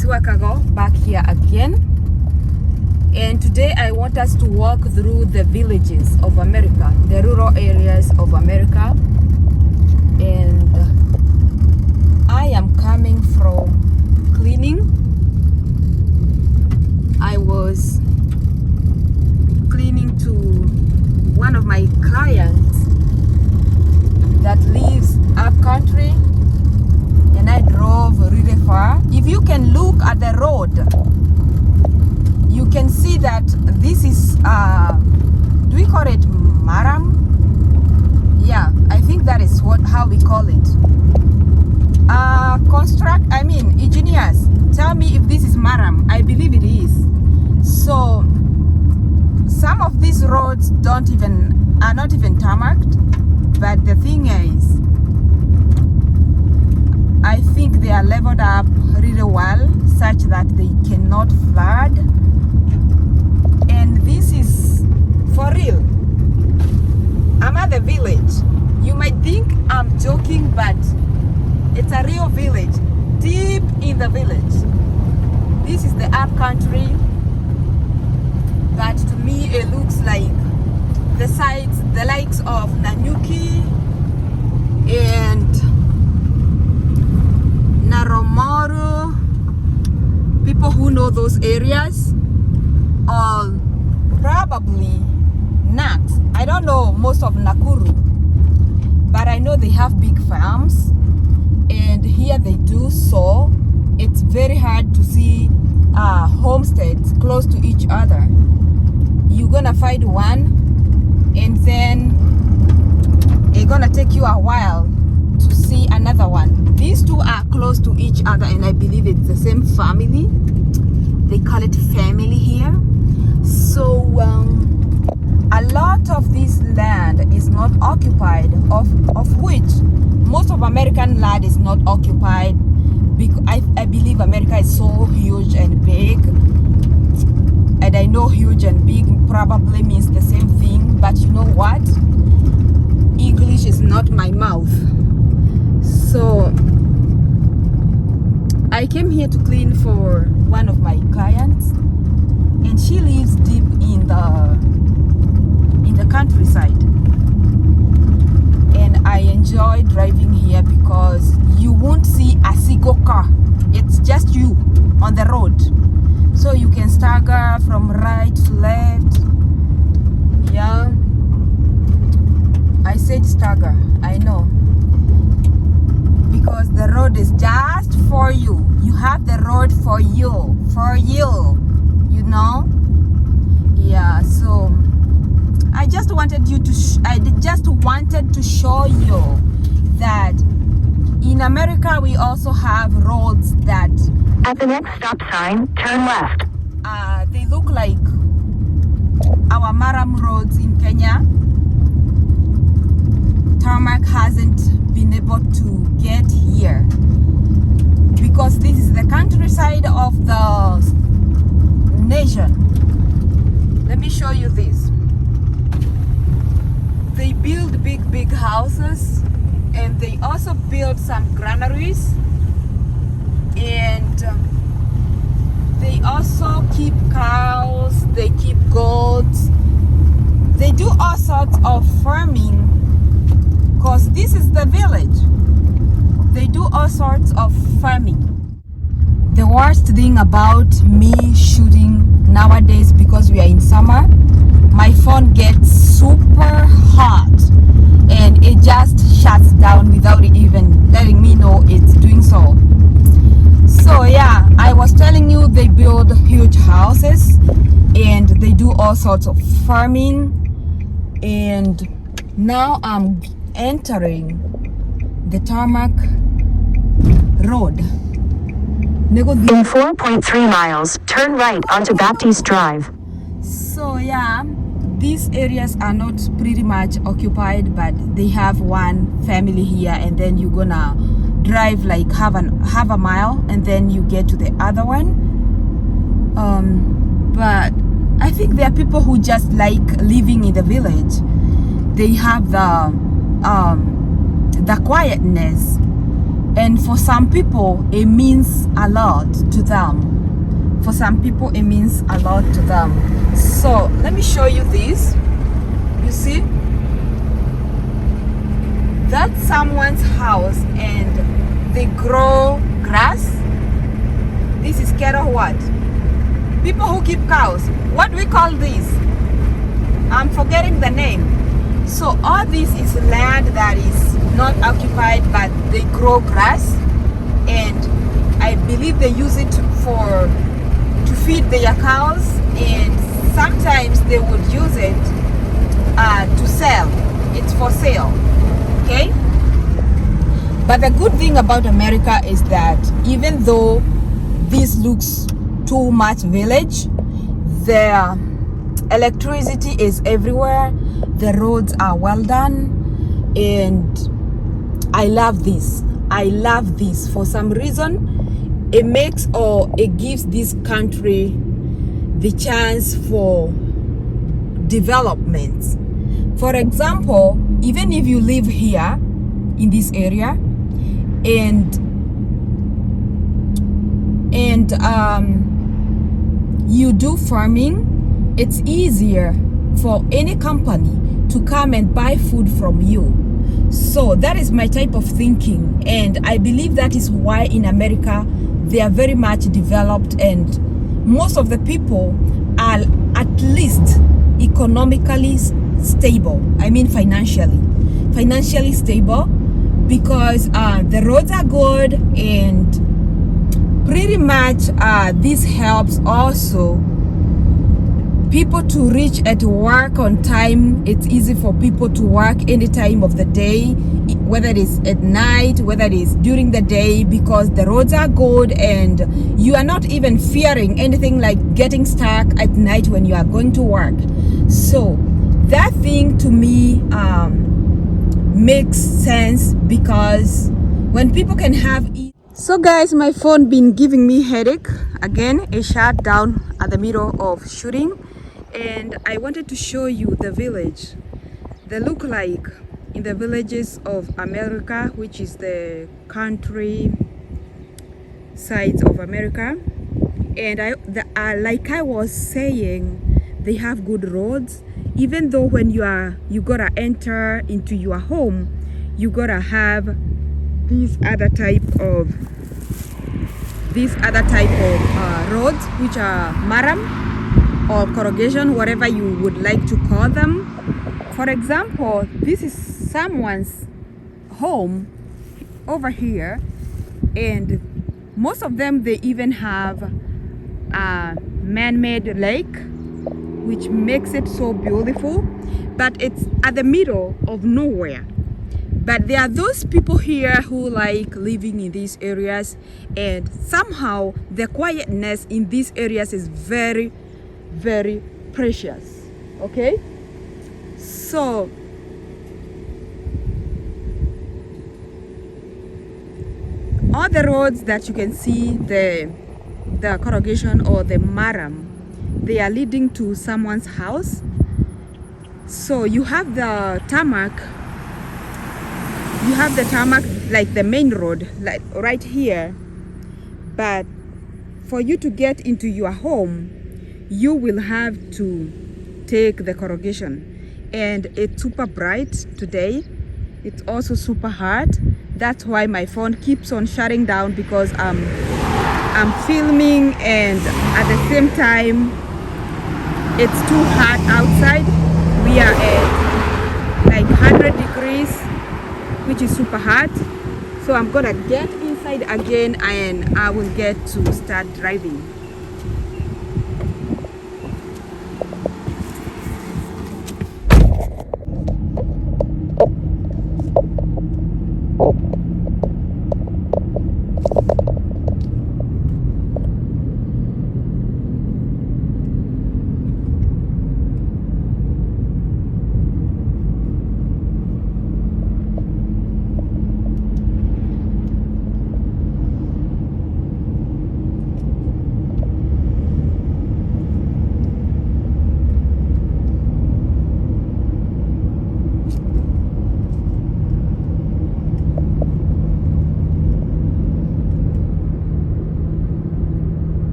Kisiwa Kago, back here again. And today I want us to walk through the villages of America, the rural areas of America. And I am coming from cleaning. I was cleaning to one of my clients that lives up country, and I drove really far. If you can look at the road, you can see that this is do we call it maram? Yeah, I think that is how we call it. Engineers, tell me if this is maram. I believe it is. So some of these roads are not even tarmacked, but the thing is, I think they are leveled up really well such that they cannot flood. And this is for real. I'm at the village. You might think I'm joking, but it's a real village, deep in the village. This is the up country, but to me it looks like the likes of Nanyuki and Naromoro. People who know those areas, or probably Nax. I don't know most of Nakuru, but I know they have big farms, and here they do. So it's very hard to see homesteads close to each other. You're gonna find one, and then it's gonna take you a while to see another one. These two are close to each other, and I believe it's the same family. They call it family here. So a lot of this land is not occupied, of which most of American land is not occupied, because I believe America is so huge and big. And I know huge and big probably means the same thing, but you know what? English is not my mouth. So I came here to clean for one of my clients, and she lives deep in the countryside. And I enjoy driving here because you won't see a single car. It's just you on the road. So you can stagger from right to left. Yeah, I said stagger, I know, because the road is just for you. You have the road for you, you know. Yeah, so I just wanted to show you that in America we also have roads that at the next stop sign, turn left. They look like our maram roads in Kenya. Tarmac hasn't been able to get here because this is the countryside of the nation. Let me show you this. They build big houses, and they also build some granaries, and they also keep cows, they keep goats, they do all sorts of farming, because this is the village. They do all sorts of farming. The worst thing about me shooting nowadays, because we are in summer, my phone gets super hot and it just shuts down without even letting me know it's doing so. So yeah, I was telling you, they build huge houses and they do all sorts of farming. And now I'm entering the tarmac road. In 4.3 miles, turn right onto Baptiste Drive. So yeah, these areas are not pretty much occupied, but they have one family here, and then you're gonna drive like half a mile, and then you get to the other one. But I think there are people who just like living in the village. They have the quietness, And for some people, it means a lot to them. For some people, it means a lot to them. So let me show you this. You see? That's someone's house and they grow grass. This is cattle what? People who keep cows. What do we call this? I'm forgetting the name. So all this is land that is not occupied, but they grow grass, and I believe they use it to feed their cows, and sometimes they would use it to sell. It's for sale, okay? But the good thing about America is that even though this looks too much village, the electricity is everywhere, the roads are well done, and I love this. I love this. For some reason, it makes or it gives this country the chance for development. For example, even if you live here in this area and you do farming, it's easier for any company to come and buy food from you. So that is my type of thinking, and I believe that is why in America they are very much developed, and most of the people are at least economically stable. I mean financially stable, because the roads are good, and pretty much this helps also people to reach at work on time. It's easy for people to work any time of the day, whether it is at night, whether it is during the day, because the roads are good and you are not even fearing anything like getting stuck at night when you are going to work. So that thing to me makes sense, because when people can have so guys, my phone been giving me headache again. It shut down at the middle of shooting, and I wanted to show you the village. They look like in the villages of America, which is the country sides of America. And like I was saying, they have good roads. Even though when you gotta enter into your home, you gotta have these other type of roads, which are maram or corrugation, whatever you would like to call them. For example, this is someone's home over here, and most of them, they even have a man-made lake, which makes it so beautiful, but it's at the middle of nowhere. But there are those people here who like living in these areas, and somehow the quietness in these areas is very, very precious. Okay, so all the roads that you can see, the corrugation or the maram, they are leading to someone's house. So you have the tarmac like the main road, like right here, but for you to get into your home, you will have to take the corrugation. And it's super bright today. It's also super hot. That's why my phone keeps on shutting down, because I'm filming, and at the same time it's too hot outside. We are at like 100 degrees, which is super hot. So I'm gonna get inside again and I will get to start driving.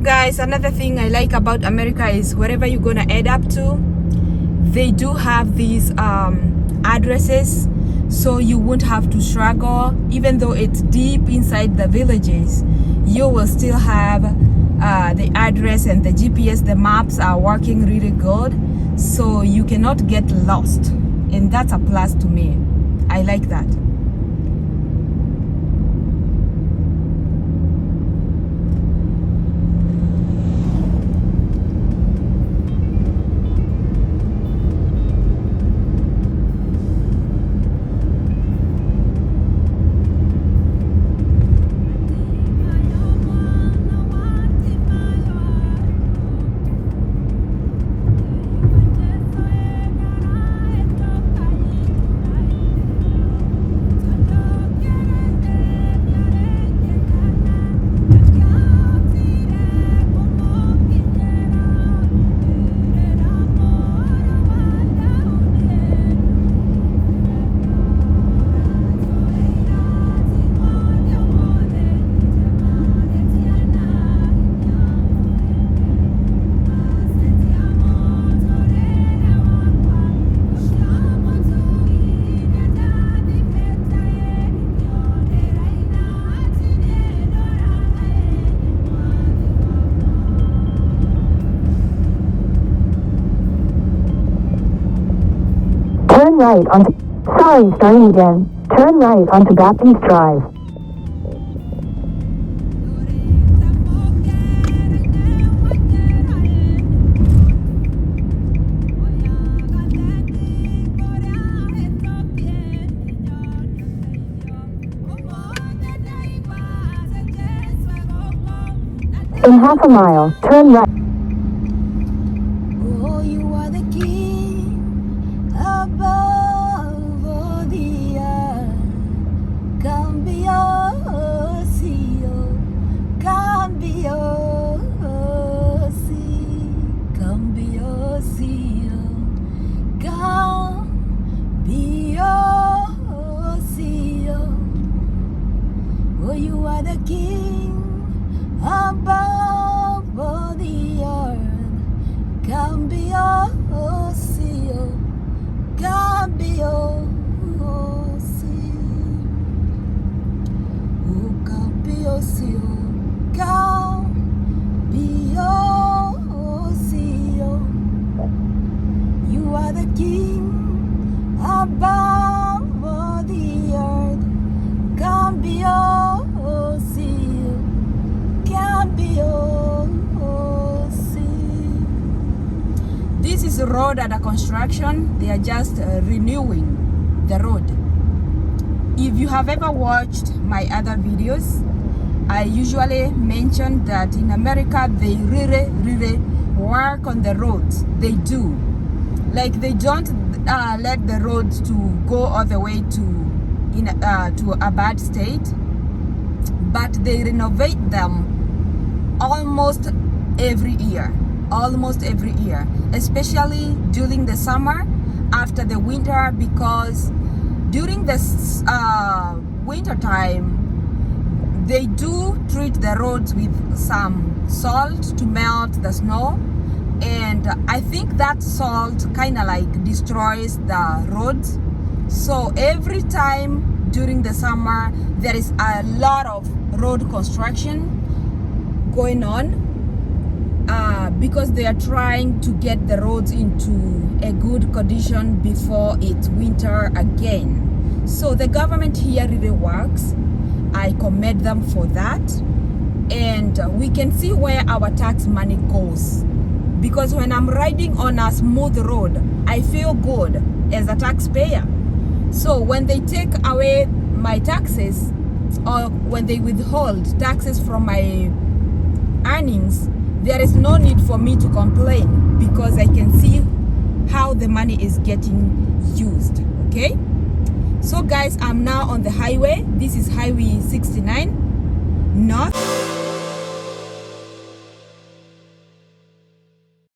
guys, another thing I like about America is wherever you're gonna head up to, they do have these addresses, so you won't have to struggle. Even though it's deep inside the villages, you will still have the address and the GPS, the maps are working really good, so you cannot get lost, and that's a plus to me. I like that. Turn right onto... Sorry, starting again. Turn right onto Baptiste Drive. In half a mile, turn right. Oh, you are the king above all the earth. Cambio, cambio, oh, you are the king above all the earth. Cambio, cambio, you are the king above all the earth. Cambio, cambio. This is a road under construction. They are just renewing the road. If you have ever watched my other videos, I usually mention that in America they really work on the roads. They do. Like they don't let the roads to go all the way to a bad state, but they renovate them almost every year, especially during the summer after the winter, because during this winter time they do treat the roads with some salt to melt the snow, and I think that salt kind of like destroys the roads. So every time during the summer there is a lot of road construction going on, because they are trying to get the roads into a good condition before it's winter again. So the government here really works. I commend them for that, and we can see where our tax money goes, because when I'm riding on a smooth road I feel good as a taxpayer. So when they take away my taxes, or when they withhold taxes from my earnings, there is no need for me to complain, because I can see how the money is getting used. Okay, so guys, I'm now on the highway. This is Highway 69 North.